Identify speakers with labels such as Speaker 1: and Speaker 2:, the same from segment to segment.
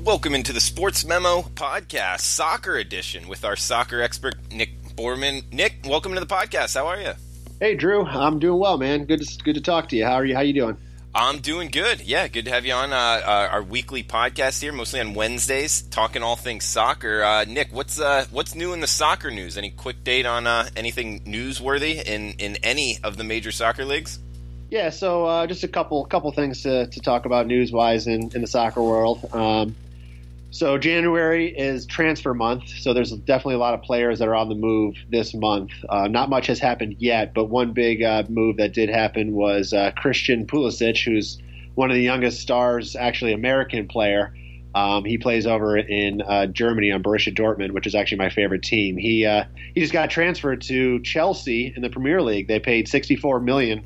Speaker 1: Welcome into the Sportsmemo podcast, soccer edition, with our soccer expert, Nick Borrman. Nick, welcome to the podcast. How are you?
Speaker 2: Hey, Drew. I'm doing well, man. Good to talk to you. How are you? How you doing?
Speaker 1: I'm doing good. Yeah, good to have you on our weekly podcast here, mostly on Wednesdays, talking all things soccer. Nick, what's new in the soccer news? Any quick date on anything newsworthy in any of the major soccer leagues?
Speaker 2: Yeah, so just a couple things to talk about news-wise in the soccer world. So January is transfer month, so there's definitely a lot of players that are on the move this month. Not much has happened yet, but one big move that did happen was Christian Pulisic, who's one of the youngest stars, actually American player. He plays over in Germany on Borussia Dortmund, which is actually my favorite team. He just got transferred to Chelsea in the Premier League. They paid 64 million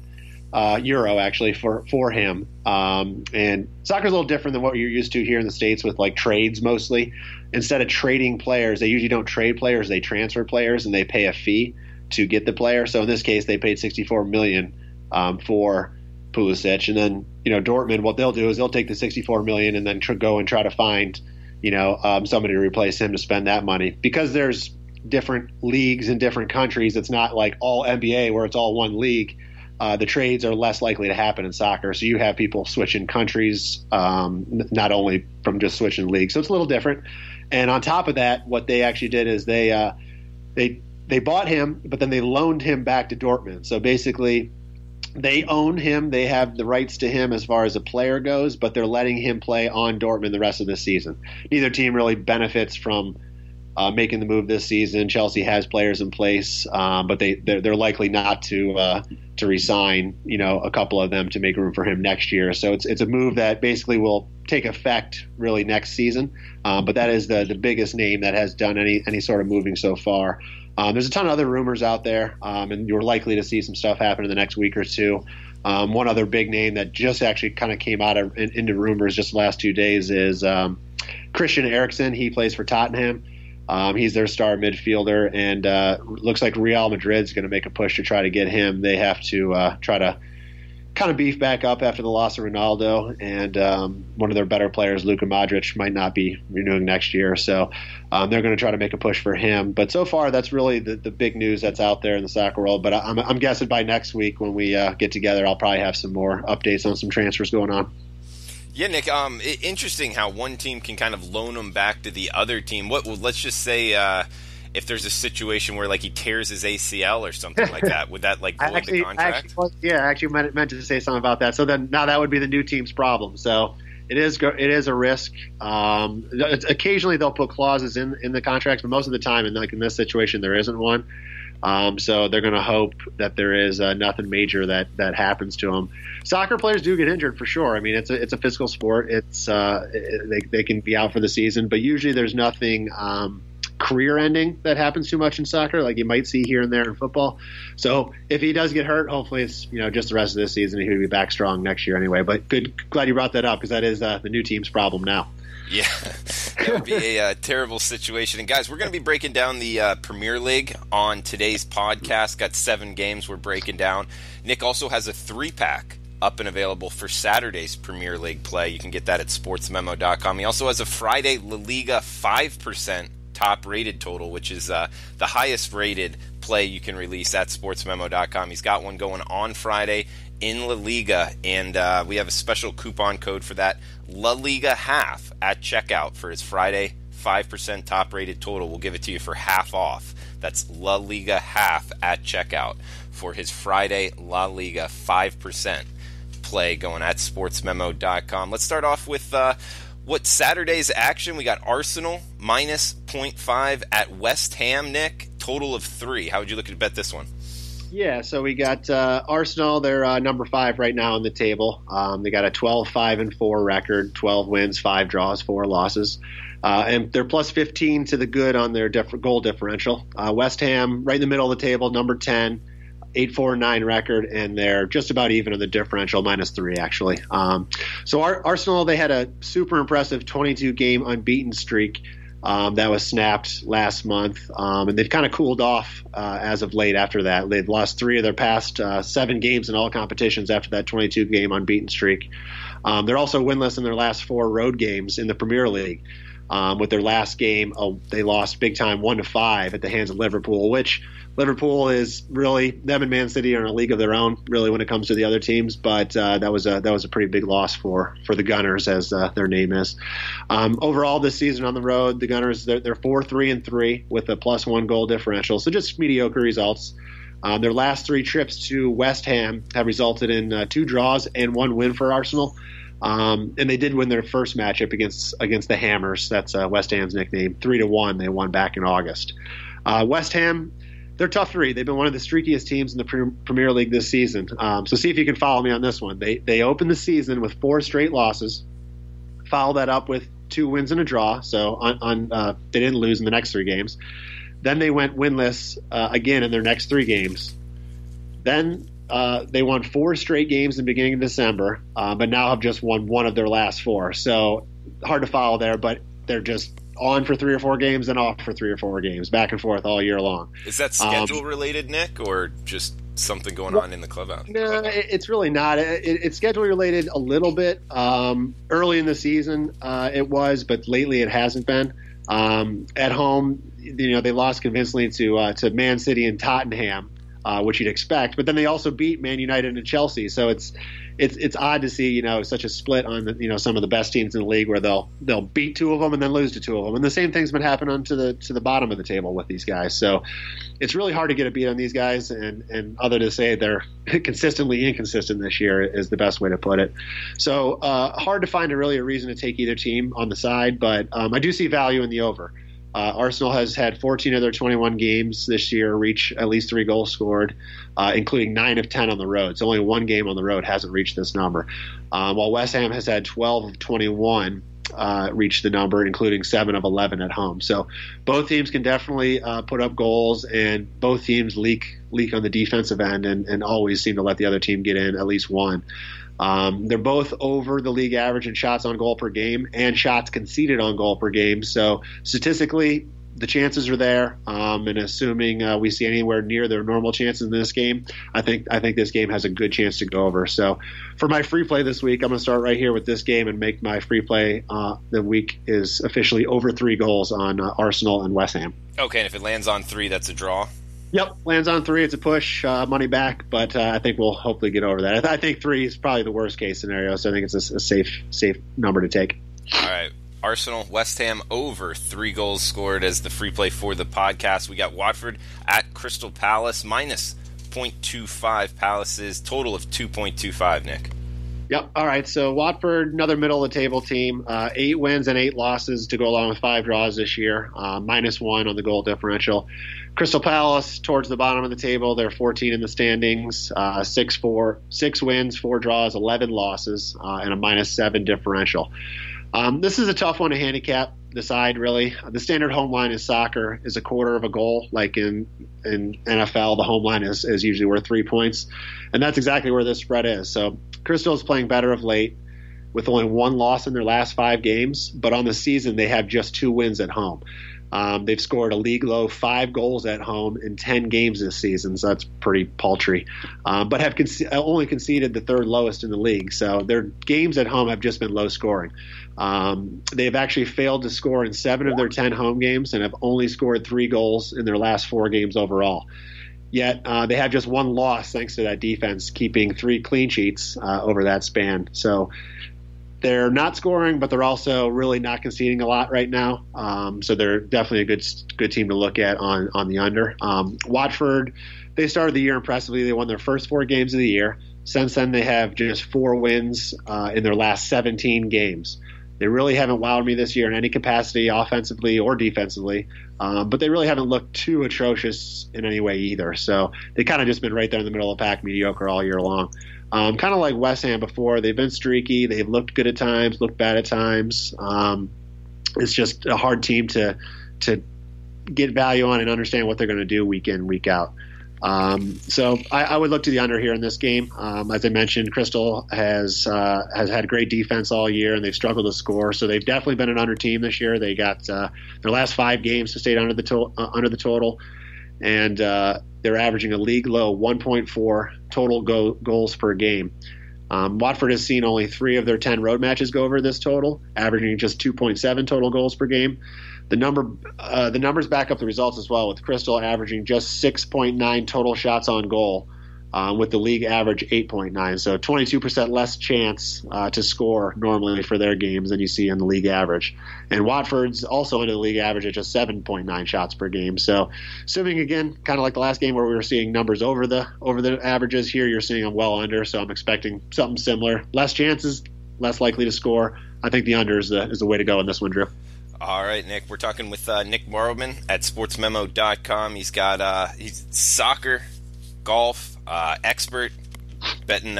Speaker 2: euro actually for him. And soccer's a little different than what you're used to here in the States with like trades mostly. Instead of trading players, they usually don't trade players, they transfer players and they pay a fee to get the player. So in this case, they paid 64 million for Pulisic. And then, Dortmund, what they'll do is they'll take the 64 million and then go and try to find, somebody to replace him to spend that money. Because there's different leagues in different countries, it's not like all NBA where it's all one league. The trades are less likely to happen in soccer. So you have people switching countries, not only from just switching leagues. So it's a little different. And on top of that, what they actually did is they bought him, but then they loaned him back to Dortmund. So basically they own him. They have the rights to him as far as a player goes, but they're letting him play on Dortmund the rest of the season. Neither team really benefits from making the move this season. Chelsea has players in place, but they're likely not to re-sign, a couple of them to make room for him next year. So it's a move that basically will take effect really next season. But that is the biggest name that has done any sort of moving so far. There's a ton of other rumors out there, and you're likely to see some stuff happen in the next week or two. One other big name that just actually kind of came out into rumors just the last 2 days is Christian Eriksen. He plays for Tottenham. He's their star midfielder, and looks like Real Madrid's going to make a push to try to get him. They have to try to kind of beef back up after the loss of Ronaldo, and one of their better players, Luka Modric, might not be renewing next year. So they're going to try to make a push for him. But so far, that's really the big news that's out there in the soccer world. But I'm guessing by next week when we get together, I'll probably have some more updates on some transfers going on.
Speaker 1: Yeah, Nick, interesting how one team can kind of loan him back to the other team. Let's just say if there's a situation where like he tears his ACL or something like that, would that like void the contract?
Speaker 2: I actually meant to say something about that. So then now that would be the new team's problem. So it is a risk. Occasionally they'll put clauses in the contracts, but most of the time, in this situation, there isn't one. So they're going to hope that there is nothing major that happens to them. Soccer players do get injured for sure. I mean, it's a physical sport. It's they can be out for the season, but usually there's nothing career-ending that happens too much in soccer, like you might see here and there in football. So if he does get hurt, hopefully it's just the rest of this season. He'll be back strong next year anyway. But glad you brought that up because that is the new team's problem now.
Speaker 1: Yeah, that would be a terrible situation. And guys, we're going to be breaking down the Premier League on today's podcast. Got 7 games we're breaking down. Nick also has a 3-pack up and available for Saturday's Premier League play. You can get that at sportsmemo.com. He also has a Friday La Liga 5% top-rated total, which is the highest-rated play you can release at sportsmemo.com. He's got one going on Friday in La Liga, and we have a special coupon code for that, LaLigaHALF, at checkout for his Friday 5% top-rated total. We'll give it to you for half off. That's LaLigaHALF at checkout for his Friday La Liga 5% play going at sportsmemo.com. Let's start off with what Saturday's action. We got Arsenal minus 0.5 at West Ham, Nick. Total of 3. How would you look to bet this one?
Speaker 2: Yeah, so we got Arsenal. They're number 5 right now on the table. They got a 12-5-4 record, 12 wins, 5 draws, 4 losses. And they're plus 15 to the good on their goal differential. West Ham, right in the middle of the table, number 10, 8-4-9 record, and they're just about even on the differential, minus 3 actually. So Arsenal, they had a super impressive 22-game unbeaten streak that was snapped last month, and they've kind of cooled off as of late after that. They've lost 3 of their past 7 games in all competitions after that 22-game unbeaten streak. They're also winless in their last 4 road games in the Premier League. With their last game, they lost big time 1-5 at the hands of Liverpool, which Liverpool is really, them and Man City are in a league of their own, really, when it comes to the other teams. But that was a pretty big loss for the Gunners, as their name is. Overall, this season on the road, the Gunners they're 4-3-3 with a +1 goal differential, so just mediocre results. Their last 3 trips to West Ham have resulted in 2 draws and 1 win for Arsenal. And they did win their first matchup against the Hammers. That's West Ham's nickname. 3-1. They won back in August. West Ham, they're tough to read. They've been one of the streakiest teams in the Premier League this season. So see if you can follow me on this one. They opened the season with 4 straight losses, followed that up with 2 wins and a draw. So they didn't lose in the next 3 games. Then they went winless again in their next 3 games. Then they won 4 straight games in the beginning of December, but now have just won 1 of their last 4. So hard to follow there, but they're just on for 3 or 4 games and off for 3 or 4 games, back and forth all year long.
Speaker 1: Is that schedule related, Nick, or just something going on in the clubhouse?
Speaker 2: No, it's really not. It's schedule related a little bit. Early in the season, it was, but lately it hasn't been. At home, they lost convincingly to Man City and Tottenham, which you'd expect, but then they also beat Man United and Chelsea. So it's odd to see such a split on some of the best teams in the league, where they'll beat 2 of them and then lose to 2 of them, and the same thing's been happening to the bottom of the table with these guys. So it's really hard to get a beat on these guys, and other to say they're consistently inconsistent this year is the best way to put it. So hard to find a reason to take either team on the side, but I do see value in the over. Arsenal has had 14 of their 21 games this year reach at least 3 goals scored, including 9 of 10 on the road. So only 1 game on the road hasn't reached this number. While West Ham has had 12 of 21 reach the number, including 7 of 11 at home. So both teams can definitely put up goals, and both teams leak on the defensive end and always seem to let the other team get in at least 1. They're both over the league average in shots on goal per game and shots conceded on goal per game. So statistically, the chances are there. And assuming we see anywhere near their normal chances in this game, I think this game has a good chance to go over. So for my free play this week, I'm going to start right here with this game and make my free play the week is officially over 3 goals on Arsenal and West Ham.
Speaker 1: Okay, and if it lands on 3, that's a draw?
Speaker 2: Yep, lands on 3. It's a push, money back, but I think we'll hopefully get over that. I think 3 is probably the worst case scenario, so I think it's a safe number to take.
Speaker 1: All right, Arsenal, West Ham over 3 goals scored as the free play for the podcast. We got Watford at Crystal Palace minus 0.25. Palace's total of 2.25, Nick.
Speaker 2: Yep. All right. So Watford, another middle of the table team, 8 wins and 8 losses to go along with 5 draws this year, -1 on the goal differential. Crystal Palace towards the bottom of the table. They're 14 in the standings, 6 wins, 4 draws, 11 losses, and a -7 differential. This is a tough one to handicap. Decide really. The standard home line in soccer is a quarter of a goal. Like in NFL, the home line is usually worth 3 points, and that's exactly where this spread is. So Crystal is playing better of late, with only 1 loss in their last 5 games, but on the season they have just 2 wins at home. They've scored a league low 5 goals at home in 10 games this season, so that's pretty paltry. But have only conceded the 3rd lowest in the league, so their games at home have just been low scoring. They've actually failed to score in 7 of their 10 home games and have only scored 3 goals in their last 4 games overall. Yet they have just 1 loss thanks to that defense, keeping 3 clean sheets over that span. So they're not scoring, but they're also really not conceding a lot right now. So they're definitely a good team to look at on the under. Watford, they started the year impressively. They won their first 4 games of the year. Since then, they have just 4 wins in their last 17 games. They really haven't wowed me this year in any capacity, offensively or defensively, but they really haven't looked too atrocious in any way either. So they kind of just been right there in the middle of the pack, mediocre all year long. Kind of like West Ham before. They've been streaky. They've looked good at times, looked bad at times. It's just a hard team to get value on and understand what they're going to do week in, week out. So I would look to the under here in this game. As I mentioned, Crystal has had great defense all year, and they've struggled to score. So they've definitely been an under team this year. They got their last 5 games to stay under the total, and they're averaging a league low 1.4 total goals per game. Watford has seen only 3 of their 10 road matches go over this total, averaging just 2.7 total goals per game. The numbers back up the results as well, with Crystal averaging just 6.9 total shots on goal, with the league average 8.9. So 22% less chance to score normally for their games than you see in the league average. And Watford's also into the league average at just 7.9 shots per game. So assuming, again, kind of like the last game where we were seeing numbers over the averages, here you're seeing them well under. So I'm expecting something similar. Less chances, less likely to score. I think the under is the way to go in this one, Drew.
Speaker 1: All right, Nick. We're talking with Nick Borrman at Sportsmemo.com. He's soccer, golf, expert, betting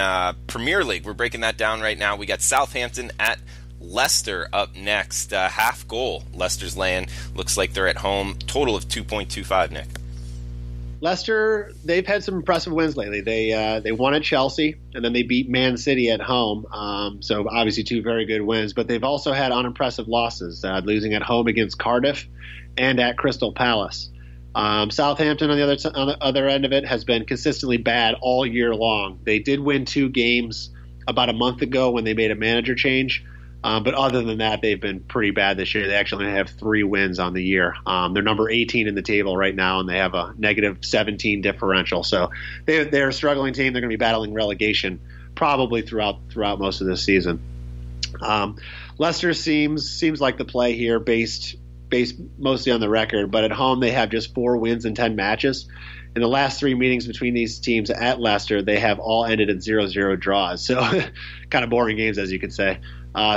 Speaker 1: Premier League. We're breaking that down right now. We got Southampton at Leicester up next. Half goal. Leicester's laying. Looks like they're at home. Total of 2.25, Nick.
Speaker 2: Leicester, they've had some impressive wins lately. They won at Chelsea, and then they beat Man City at home. So obviously 2 very good wins, but they've also had unimpressive losses, losing at home against Cardiff and at Crystal Palace. Southampton, on the other end of it, has been consistently bad all year long. They did win 2 games about a month ago when they made a manager change. But other than that, they've been pretty bad this year. They actually have 3 wins on the year. They're number 18 in the table right now, and they have a negative 17 differential. So they're a struggling team. They're going to be battling relegation probably throughout most of this season. Leicester seems like the play here based mostly on the record, but at home they have just 4 wins in 10 matches. In the last 3 meetings between these teams at Leicester, they have all ended in 0-0 draws. So kind of boring games, as you could say.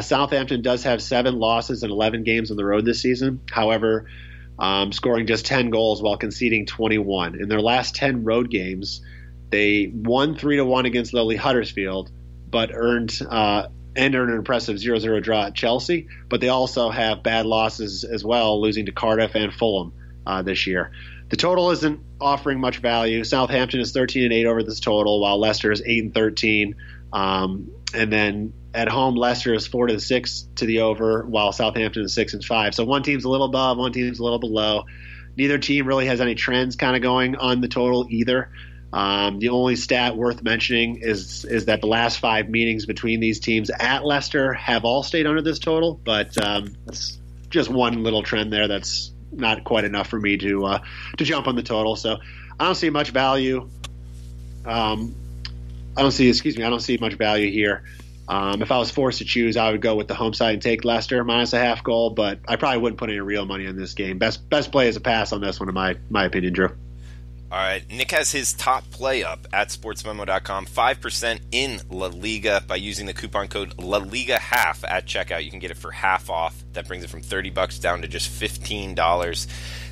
Speaker 2: Southampton does have 7 losses in 11 games on the road this season. However, scoring just 10 goals while conceding 21. In their last 10 road games, they won 3-1 against lowly Huddersfield, but earned an impressive 0-0 draw at Chelsea. But they also have bad losses as well, losing to Cardiff and Fulham this year. The total isn't offering much value. Southampton is 13-8 over this total, while Leicester is 8-13. And then at home, Leicester is 4-6 to the over, while Southampton is 6-5. So one team's a little above, one team's a little below. Neither team really has any trends kind of going on the total either. The only stat worth mentioning is that the last 5 meetings between these teams at Leicester have all stayed under this total, but it's just one little trend there that's not quite enough for me to jump on the total. So I don't see much value. I don't see much value here. If I was forced to choose, I would go with the home side and take Leicester minus a half goal, but I probably wouldn't put any real money on this game. Best play is a pass on this one, in my opinion, Drew.
Speaker 1: All right, Nick has his top play up at sportsmemo.com, 5% in La Liga by using the coupon code LaLigaHALF at checkout. You can get it for half off. That brings it from $30 down to just $15.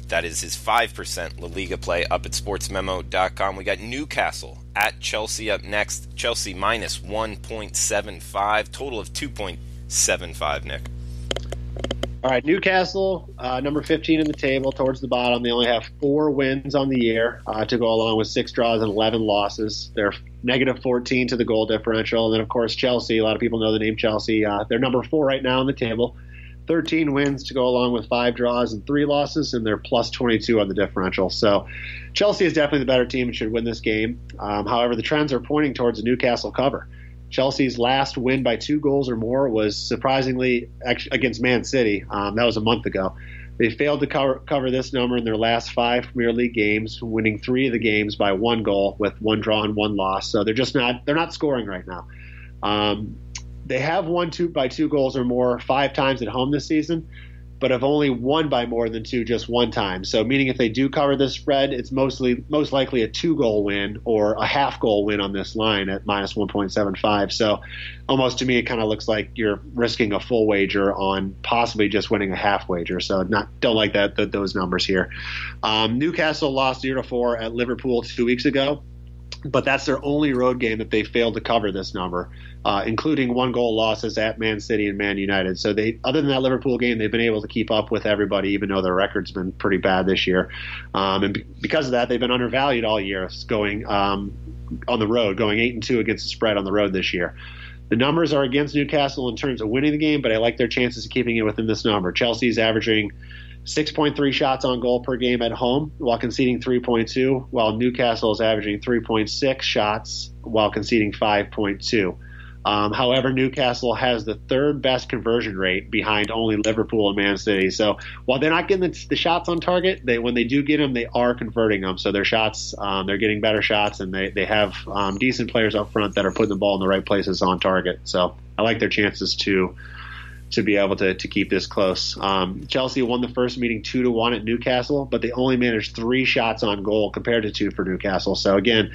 Speaker 1: That is his 5% La Liga play up at sportsmemo.com. We got Newcastle at Chelsea up next. Chelsea minus 1.75, total of 2.75, Nick.
Speaker 2: All right, Newcastle, number 15 in the table, towards the bottom. They only have 4 wins on the year to go along with 6 draws and 11 losses. They're negative 14 to the goal differential. And then, of course, Chelsea. A lot of people know the name Chelsea. They're number 4 right now on the table. 13 wins to go along with 5 draws and 3 losses, and they're plus 22 on the differential. So Chelsea is definitely the better team and should win this game. However, the trends are pointing towards a Newcastle cover. Chelsea's last win by 2 goals or more was surprisingly against Man City. That was a month ago. They failed to cover this number in their last 5 Premier League games, winning 3 of the games by 1 goal with 1 draw and 1 loss. So they're not scoring right now. They have won by 2 goals or more 5 times at home this season, but have only won by more than 2 just 1 time. So meaning if they do cover this spread, it's most likely a 2-goal win or a half-goal win on this line at minus 1.75. So almost to me, it kind of looks like you're risking a full wager on possibly just winning a half wager. So don't like those numbers here. Newcastle lost 0-4 at Liverpool 2 weeks ago, but that's their only road game that they failed to cover this number, including 1-goal losses at Man City and Man United. So other than that Liverpool game, they've been able to keep up with everybody, even though their record's been pretty bad this year. And because of that, they've been undervalued all year, going on the road, going 8-2 against the spread on the road this year. The numbers are against Newcastle in terms of winning the game, but I like their chances of keeping it within this number. Chelsea's averaging 6.3 shots on goal per game at home while conceding 3.2, while Newcastle is averaging 3.6 shots while conceding 5.2. However, Newcastle has the third best conversion rate behind only Liverpool and Man City. So while they're not getting the shots on target, when they do get them, they are converting them. So their shots, they're getting better shots, and they have decent players up front that are putting the ball in the right places on target. So I like their chances to be able to keep this close. Chelsea won the first meeting 2-1 at Newcastle, but they only managed 3 shots on goal compared to 2 for Newcastle. So again,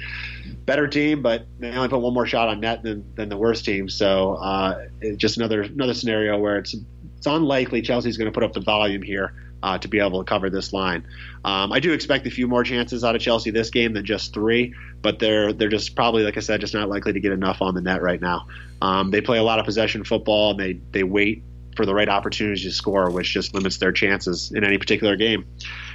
Speaker 2: better team, but they only put one more shot on net than the worst team. So just another scenario where it's unlikely Chelsea's going to put up the volume here to be able to cover this line. I do expect a few more chances out of Chelsea this game than just 3, but they're just probably, like I said, just not likely to get enough on the net right now. They play a lot of possession football, and they wait for the right opportunities to score, which just limits their chances in any particular game.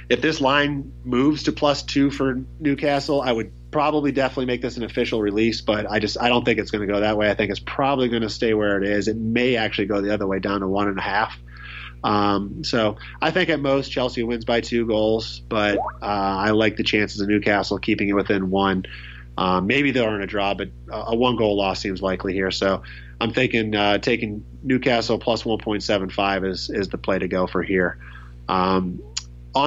Speaker 2: If this line moves to +2 for Newcastle, I would probably definitely make this an official release, but I don't think it's going to go that way. I think it's probably going to stay where it is. It may actually go the other way down to 1.5. So I think at most Chelsea wins by 2 goals, but I like the chances of Newcastle keeping it within 1. Maybe they'll earn a draw, but a 1-goal loss seems likely here. So I'm thinking taking Newcastle plus 1.75 is the play to go for here. On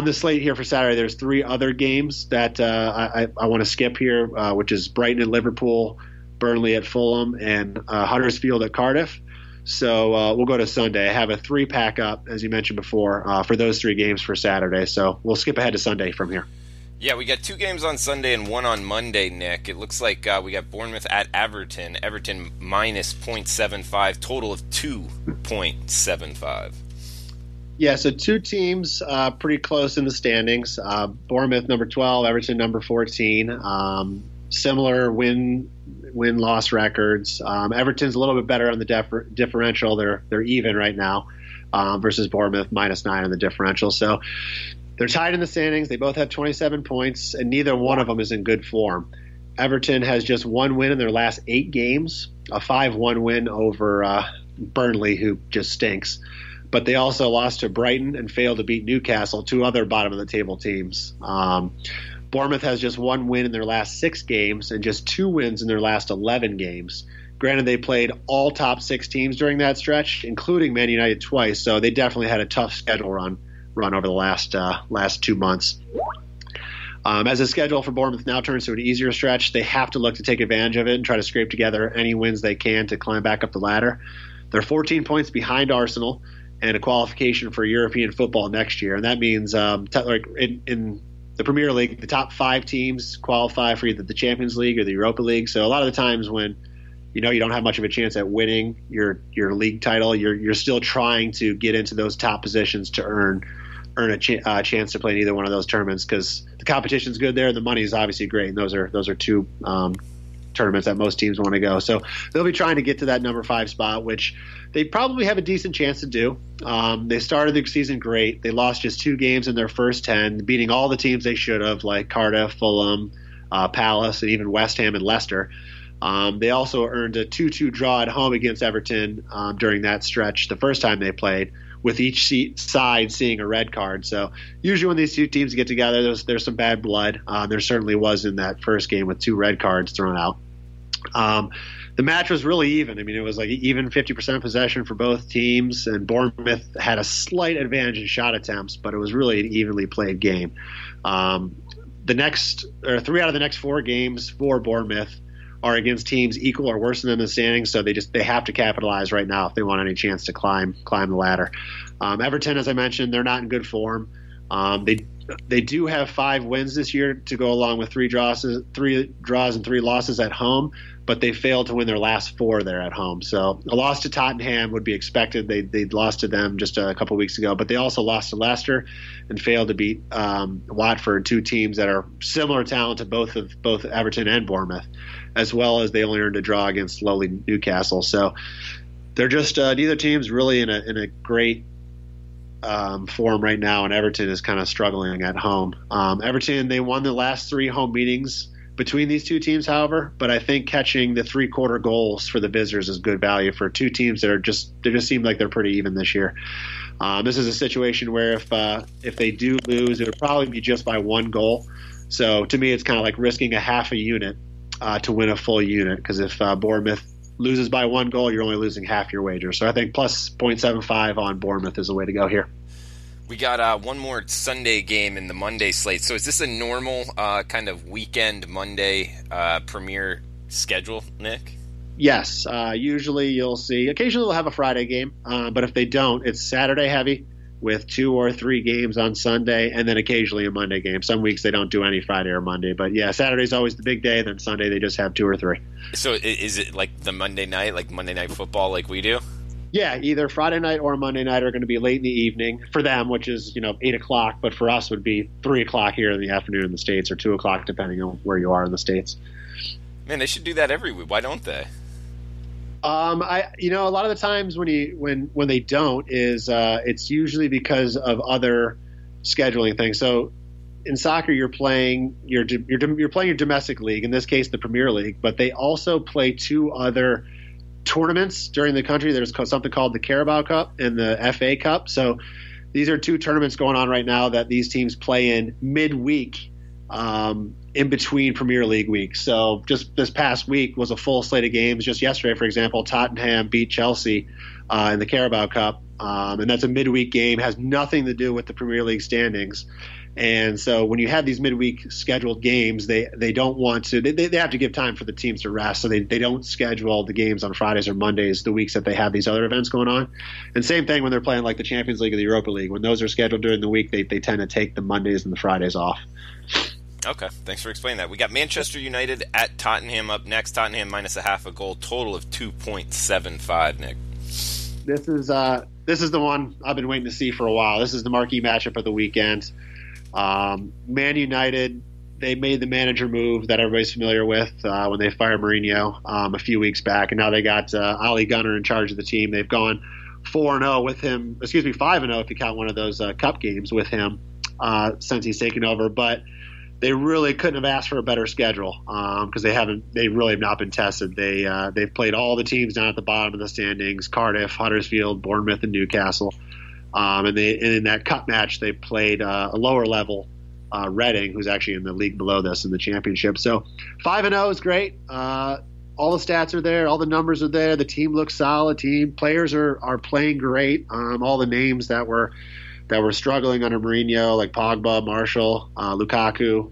Speaker 2: the slate here for Saturday, there's 3 other games that I want to skip here, which is Brighton and Liverpool, Burnley at Fulham, and Huddersfield at Cardiff. So we'll go to Sunday. I have a 3-pack up, as you mentioned before, for those 3 games for Saturday. So we'll skip ahead to Sunday from here.
Speaker 1: Yeah, we got 2 games on Sunday and 1 on Monday, Nick. It looks like we got Bournemouth at Everton. Everton minus 0.75, total of 2.75.
Speaker 2: Yeah, so 2 teams pretty close in the standings. Bournemouth number 12, Everton number 14. Similar win-loss records. Everton's a little bit better on the differential. They're even right now versus Bournemouth minus 9 on the differential. So they're tied in the standings. They both have 27 points, and neither one of them is in good form. Everton has just 1 win in their last 8 games, a 5-1 win over Burnley, who just stinks. But they also lost to Brighton and failed to beat Newcastle, 2 other bottom-of-the-table teams. Bournemouth has just 1 win in their last 6 games and just 2 wins in their last 11 games. Granted, they played all top 6 teams during that stretch, including Man United twice, so they definitely had a tough schedule run over the last 2 months. As the schedule for Bournemouth now turns to an easier stretch, they have to look to take advantage of it and try to scrape together any wins they can to climb back up the ladder. They're 14 points behind Arsenal and a qualification for European football next year, and that means in the Premier League, the top 5 teams qualify for either the Champions League or the Europa League. So a lot of the times when you don't have much of a chance at winning your league title, you're still trying to get into those top positions to earn a chance to play in either one of those tournaments, because the competition's good there and the money is obviously great, and those are 2 tournaments that most teams want to go. So they'll be trying to get to that number 5 spot, which they probably have a decent chance to do. They started the season great. They lost just 2 games in their first 10, beating all the teams they should have, like Cardiff, Fulham, Palace, and even West Ham and Leicester. They also earned a 2-2 draw at home against Everton during that stretch the first time they played, with each side seeing a red card. So usually when these 2 teams get together, there's some bad blood. There certainly was in that first game with 2 red cards thrown out. The match was really even. I mean, it was like even 50% possession for both teams, and Bournemouth had a slight advantage in shot attempts, but it was really an evenly played game. 3 out of the next 4 games for Bournemouth are against teams equal or worse than them in the standings, so they have to capitalize right now if they want any chance to climb the ladder. Everton, as I mentioned, they're not in good form. They do have 5 wins this year to go along with 3 draws and 3 losses at home, but they failed to win their last 4 there at home. So a loss to Tottenham would be expected. They lost to them just a couple weeks ago, but they also lost to Leicester and failed to beat Watford, 2 teams that are similar talent to both Everton and Bournemouth, as well as they only earned a draw against lowly Newcastle. So they're just neither team's really in a great form right now, and Everton is kind of struggling at home. Everton, they won the last 3 home meetings between these 2 teams, however, but I think catching the 3-quarter goals for the visitors is good value for 2 teams that just seem like they're pretty even this year. This is a situation where if they do lose, it would probably be just by 1 goal. So to me, it's kind of like risking a half a unit to win a full unit, because if Bournemouth loses by 1 goal, you're only losing half your wager. So I think plus 0.75 on Bournemouth is the way to go here.
Speaker 1: We got one more Sunday game in the Monday slate. So is this a normal kind of weekend Monday Premier schedule, Nick?
Speaker 2: Yes. Usually you'll see, occasionally they'll have a Friday game, but if they don't, it's Saturday heavy with 2 or 3 games on Sunday, and then occasionally a Monday game. Some weeks they don't do any Friday or Monday, but yeah, Saturday's always the big day, then Sunday they just have 2 or 3.
Speaker 1: So is it like the Monday night, like Monday Night Football like we do?
Speaker 2: Yeah, either Friday night or Monday night are going to be late in the evening for them, which is 8 o'clock, but for us would be 3 o'clock here in the afternoon in the States, or 2 o'clock depending on where you are in the States.
Speaker 1: Man, they should do that every week. Why don't they?
Speaker 2: A lot of the times when they don't is it's usually because of other scheduling things. So in soccer, you're playing your domestic league, in this case the Premier League, but they also play 2 other tournaments during the country. There's something called the Carabao Cup and the FA Cup. So these are 2 tournaments going on right now that these teams play in midweek. In between Premier League weeks. So just this past week was a full slate of games. Just yesterday, for example, Tottenham beat Chelsea in the Carabao Cup. And that's a midweek game, has nothing to do with the Premier League standings. And so when you have these midweek scheduled games, they don't want to – they have to give time for the teams to rest. So they don't schedule the games on Fridays or Mondays the weeks that they have these other events going on. And same thing when they're playing like the Champions League or the Europa League. When those are scheduled during the week, they tend to take the Mondays and the Fridays off.
Speaker 1: Okay, thanks for explaining that. We got Manchester United at Tottenham up next. Tottenham minus a half a goal, total of 2.75, Nick.
Speaker 2: This is the one I've been waiting to see for a while. This is the marquee matchup of the weekend. Man United, they made the manager move that everybody's familiar with when they fired Mourinho a few weeks back, and now they got Ole Gunnar in charge of the team. They've gone 4-0 with him, 5-0 if you count one of those cup games with him since he's taken over, but they really couldn't have asked for a better schedule because they really have not been tested. They've played all the teams down at the bottom of the standings: Cardiff, Huddersfield, Bournemouth, and Newcastle. And in that cup match, they played a lower level Reading, who's actually in the league below this in the championship. So 5-0 is great. All the stats are there, all the numbers are there. The team looks solid. Players are playing great. All the names that were struggling under Mourinho, like Pogba, Martial, Lukaku,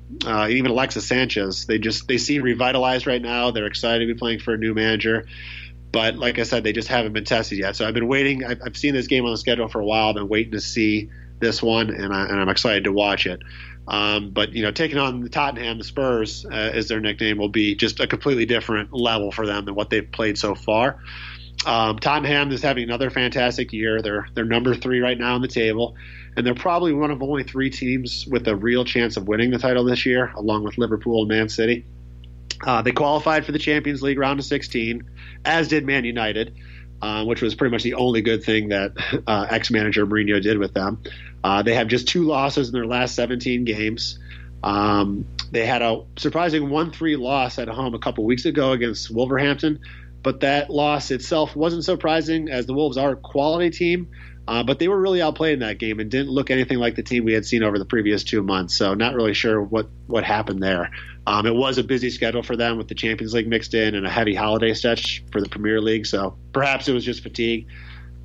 Speaker 2: even Alexis Sanchez. They seem revitalized right now. They're excited to be playing for a new manager. But like I said, they just haven't been tested yet. So I've been waiting. I've seen this game on the schedule for a while. I've been waiting to see this one, and I'm excited to watch it. But taking on the Tottenham, the Spurs, as their nickname, will be just a completely different level for them than what they've played so far. Tottenham is having another fantastic year. They're number 3 right now on the table, and they're probably one of only 3 teams with a real chance of winning the title this year, along with Liverpool and Man City. They qualified for the Champions League round of 16, as did Man United, which was pretty much the only good thing that ex-manager Mourinho did with them. They have just 2 losses in their last 17 games. They had a surprising 1-3 loss at home a couple weeks ago against Wolverhampton, but that loss itself wasn't surprising, as the Wolves are a quality team. But they were really outplayed in that game and didn't look anything like the team we had seen over the previous 2 months. So not really sure what happened there. It was a busy schedule for them with the Champions League mixed in and a heavy holiday stretch for the Premier League. So perhaps it was just fatigue.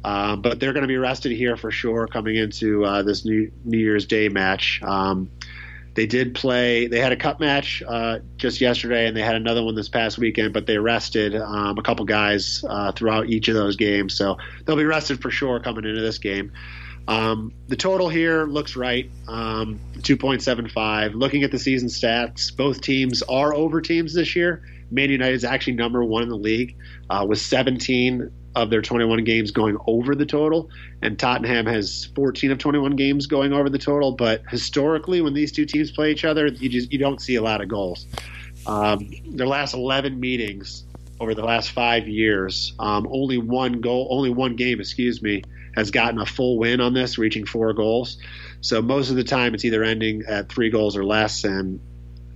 Speaker 2: But they're going to be rested here for sure coming into this New Year's Day match. They did play. They had a cup match just yesterday, and they had another one this past weekend. But they rested a couple guys throughout each of those games, so they'll be rested for sure coming into this game. The total here looks right, 2.75. Looking at the season stats, both teams are over teams this year. Man United is actually number 1 in the league with 17 of their 21 games going over the total, and Tottenham has 14 of 21 games going over the total. But historically, when these 2 teams play each other, you don't see a lot of goals. Their last 11 meetings over the last 5 years, only one game, has gotten a full win on this, reaching 4 goals. So most of the time, it's either ending at 3 goals or less, and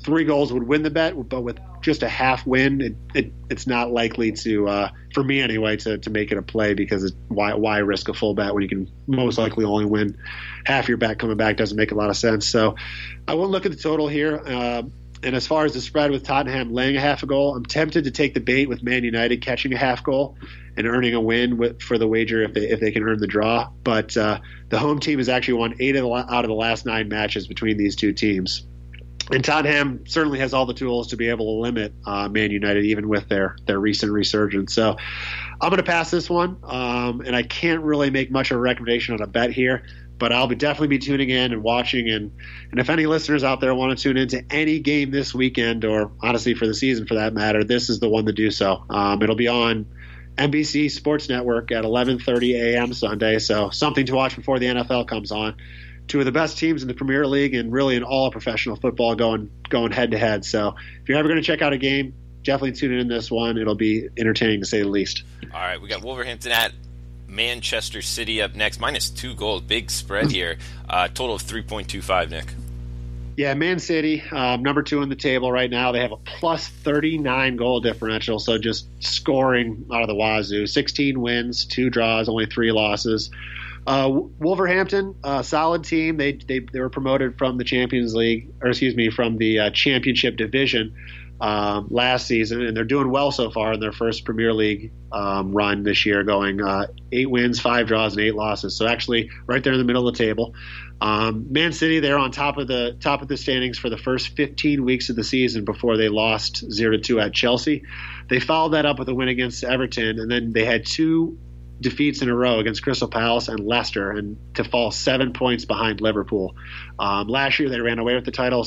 Speaker 2: 3 goals would win the bet, but with just a half win, it's not likely to, for me anyway, to make it a play, because why risk a full bet when you can most likely only win half your bet coming back? Doesn't make a lot of sense. So I won't look at the total here. And as far as the spread with Tottenham laying a half a goal, I'm tempted to take the bait with Man United catching a half goal and earning a win for the wager if they can earn the draw. But the home team has actually won 8 out of the last 9 matches between these two teams. And Tottenham certainly has all the tools to be able to limit Man United, even with their recent resurgence. So I'm going to pass this one, and I can't really make much of a recommendation on a bet here. But I'll definitely be tuning in and watching. And if any listeners out there want to tune into any game this weekend, or honestly for the season for that matter, this is the one to do so. It'll be on NBC Sports Network at 11:30 a.m. Sunday. So something to watch before the NFL comes on. 2 of the best teams in the Premier League and really in all of professional football going head to head. So if you're ever going to check out a game, definitely tune in this one. It'll be entertaining to say the least.
Speaker 1: All right, we got Wolverhampton at Manchester City up next. -2 goals, big spread here. Total of 3.25, Nick.
Speaker 2: Yeah, Man City, number 2 in the table right now. They have a plus 39 goal differential, so just scoring out of the wazoo. 16 wins, 2 draws, only 3 losses. Wolverhampton, solid team. They were promoted from the Champions League, from the Championship Division last season, and they're doing well so far in their first Premier League run this year, going 8 wins, 5 draws, and 8 losses. So actually, right there in the middle of the table. Man City, they're on top of the standings for the first 15 weeks of the season before they lost 0-2 at Chelsea. They followed that up with a win against Everton, and then they had 2 defeats in a row against Crystal Palace and Leicester, and to fall 7 points behind Liverpool. Last year they ran away with the title,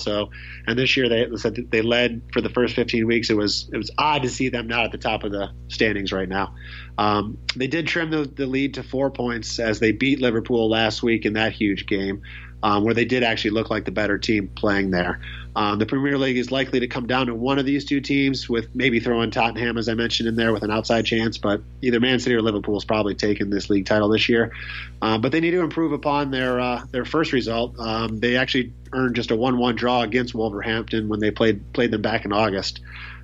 Speaker 2: and this year they led for the first 15 weeks. It was odd to see them not at the top of the standings right now. They did trim the lead to 4 points as they beat Liverpool last week in that huge game, where they did actually look like the better team playing there. The Premier League is likely to come down to one of these 2 teams, with maybe throwing Tottenham, as I mentioned, in there with an outside chance, but either Man City or Liverpool is probably taking this league title this year. But they need to improve upon their first result. They actually earned just a 1-1 draw against Wolverhampton when they played them back in August.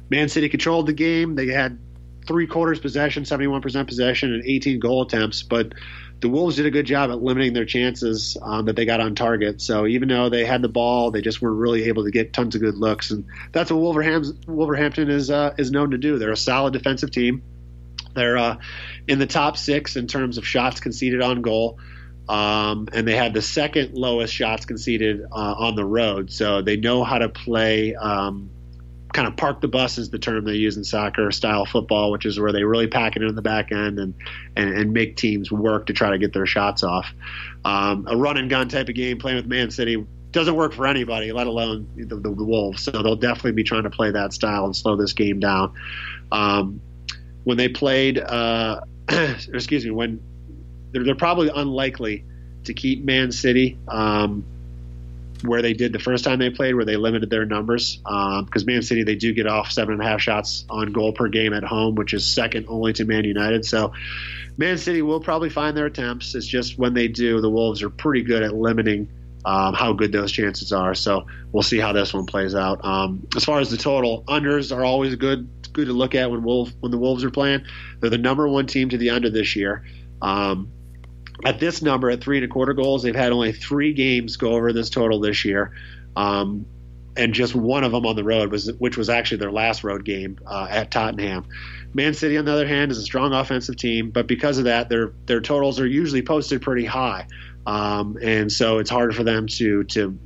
Speaker 2: Man City controlled the game. They had 3/4 possession, 71% possession, and 18 goal attempts, but the Wolves did a good job at limiting their chances that they got on target. So even though they had the ball, they just weren't really able to get tons of good looks. And that's what Wolverhampton is known to do. They're a solid defensive team. They're in the top 6 in terms of shots conceded on goal. And they have the second lowest shots conceded on the road. So they know how to play kind of park the bus is the term they use in soccer style football, which is where they really pack it in the back end and make teams work to try to get their shots off. A run and gun type of game playing with Man City doesn't work for anybody, let alone the Wolves. So they'll definitely be trying to play that style and slow this game down. When they played, when they're probably unlikely to keep Man City where they did the first time they played, where they limited their numbers, because Man City, they do get off 7.5 shots on goal per game at home, which is second only to Man United. So Man City will probably find their attempts. It's just when they do, the Wolves are pretty good at limiting how good those chances are. So we'll see how this one plays out. As far as the total, unders are always good to look at when the Wolves are playing. They're the number 1 team to the under this year. At this number, at 3.25 goals, they've had only 3 games go over this total this year, and just one of them on the road, which was actually their last road game at Tottenham. Man City, on the other hand, is a strong offensive team, but because of that, their totals are usually posted pretty high, and so it's hard for them to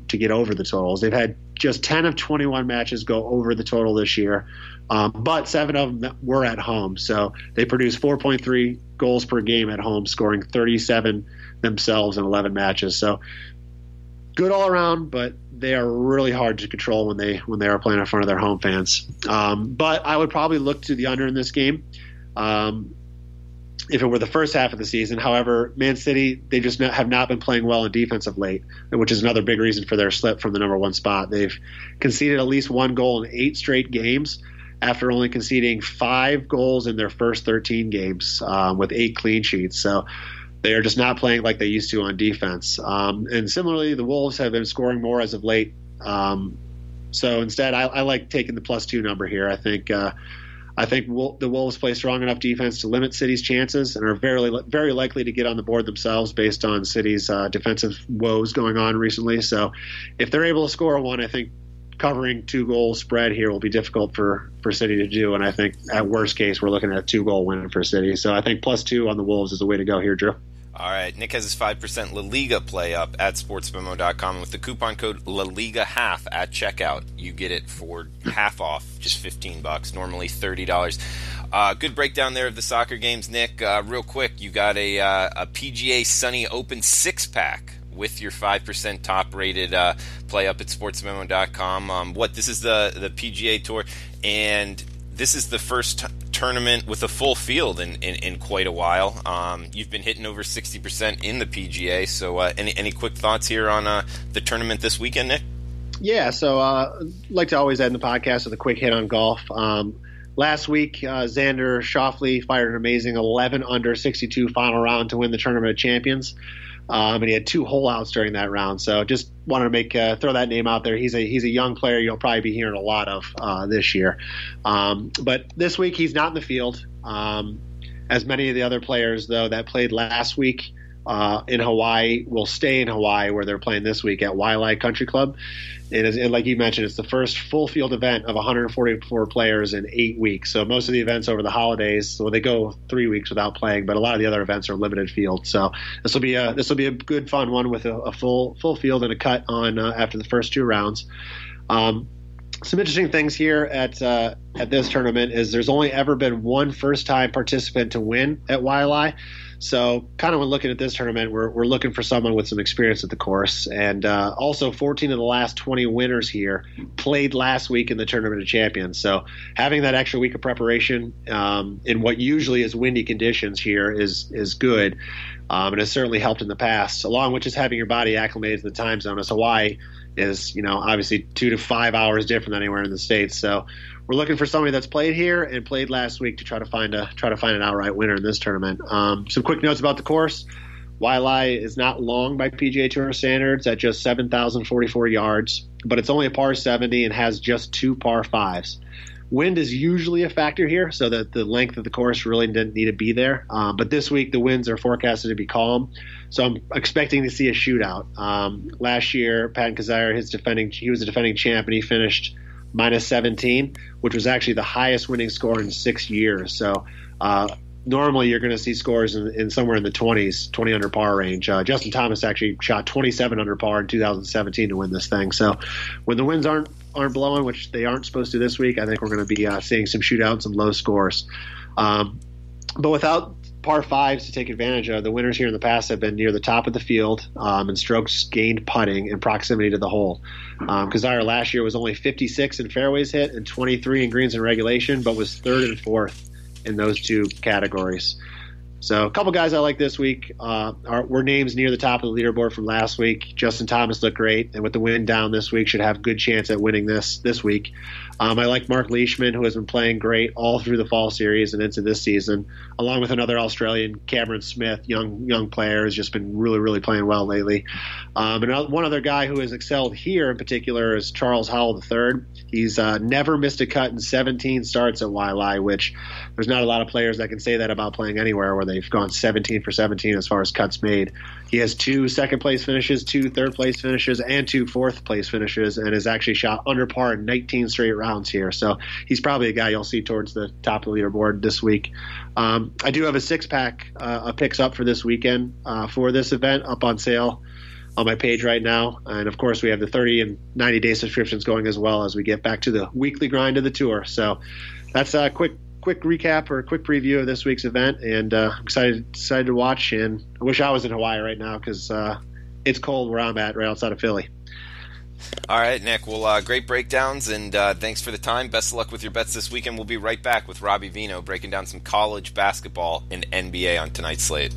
Speaker 2: get over the totals. They've had just 10 of 21 matches go over the total this year, but 7 of them were at home. So they produced 4.3 goals per game at home, scoring 37 themselves in 11 matches. So good all around, but they are really hard to control when they are playing in front of their home fans. But I would probably look to the under in this game if it were the first half of the season. However, Man City, they just have not been playing well in defense of late, which is another big reason for their slip from the number 1 spot. They've conceded at least 1 goal in 8 straight games, after only conceding 5 goals in their first 13 games with 8 clean sheets. So they are just not playing like they used to on defense. And similarly, the Wolves have been scoring more as of late. So instead, I like taking the +2 number here. I think the Wolves play strong enough defense to limit City's chances and are very likely to get on the board themselves based on City's defensive woes going on recently. So if they're able to score one, I think covering 2-goal spread here will be difficult for City to do. And I think at worst case, we're looking at a 2-goal win for City. So I think +2 on the Wolves is the way to go here, Drew.
Speaker 1: All right, Nick has his 5% La Liga play up at sportsmemo.com. With the coupon code LaLigaHALF at checkout, you get it for half off, just $15, normally $30. Good breakdown there of the soccer games, Nick. Real quick, you got a PGA Sunny Open 6-pack with your 5% top-rated play up at sportsmemo.com. This is the PGA Tour, and this is the first tournament with a full field in quite a while. You've been hitting over 60% in the PGA, so any quick thoughts here on the tournament this weekend, Nick?
Speaker 2: Yeah, so I'd like to always end the podcast with a quick hit on golf. Last week, Xander Schauffele fired an amazing 11 under 62 final round to win the Tournament of Champions. And he had 2 hole outs during that round. So just wanted to throw that name out there. He's a young player you'll probably be hearing a lot of this year. But this week he's not in the field. As many of the other players, though, that played last week in Hawaii will stay in Hawaii, where they're playing this week at Waialae Country Club. And like you mentioned, it's the first full field event of 144 players in 8 weeks. So most of the events over the holidays, they go 3 weeks without playing, but a lot of the other events are limited field. So this will be a good fun one with a full field and a cut on after the first 2 rounds. Some interesting things here at this tournament is there's only ever been one first-time participant to win at Waialae. So kind of when looking at this tournament, we're looking for someone with some experience at the course. And also 14 of the last 20 winners here played last week in the Tournament of Champions. So having that extra week of preparation in what usually is windy conditions here is good. And has certainly helped in the past, along with just having your body acclimated to the time zone, as Hawaii is, obviously 2 to 5 hours different than anywhere in the States. So we're looking for somebody that's played here and played last week to try to find an outright winner in this tournament. Some quick notes about the course. Waialae is not long by PGA Tour standards at just 7,044 yards, but it's only a par 70 and has just 2 par 5s. Wind is usually a factor here, so that the length of the course really didn't need to be there. But this week, the winds are forecasted to be calm, so I'm expecting to see a shootout. Last year, Patton Kizzire, he was the defending champ, and he finished -17, which was actually the highest winning score in 6 years. So normally you're going to see scores in somewhere in the 20s, 20 under par range. Justin Thomas actually shot 27 under par in 2017 to win this thing. So when the winds aren't blowing, which they aren't supposed to this week, I think we're going to be seeing some shootouts and low scores. But without par 5s to take advantage of, the winners here in the past have been near the top of the field in strokes gained putting and proximity to the hole. Kizzire last year was only 56 in fairways hit and 23 in greens in regulation, but was 3rd and 4th in those 2 categories. So a couple guys I like this week were names near the top of the leaderboard from last week. Justin Thomas looked great, and with the wind down this week, should have a good chance at winning this week. I like Mark Leishman, who has been playing great all through the fall series and into this season, along with another Australian, Cameron Smith, young player, has just been really, really playing well lately. And one other guy who has excelled here in particular is Charles Howell III. He's never missed a cut in 17 starts at Waialae, which there's not a lot of players that can say that about playing anywhere where they've gone 17 for 17 as far as cuts made. He has 2 second-place finishes, 2 third-place finishes, and 2 fourth-place finishes, and has actually shot under par in 19 straight rounds here. So he's probably a guy you'll see towards the top of the leaderboard this week. I do have a 6-pack of picks up for this weekend for this event up on sale on my page right now. And, of course, we have the 30 and 90-day subscriptions going as well as we get back to the weekly grind of the tour. So that's a quick recap or a quick preview of this week's event, and I'm excited to watch. And I wish I was in Hawaii right now because it's cold where I'm at, right outside of Philly.
Speaker 1: All right, Nick. Well, great breakdowns, and thanks for the time. Best of luck with your bets this weekend. We'll be right back with Robbie Vino breaking down some college basketball and NBA on tonight's slate.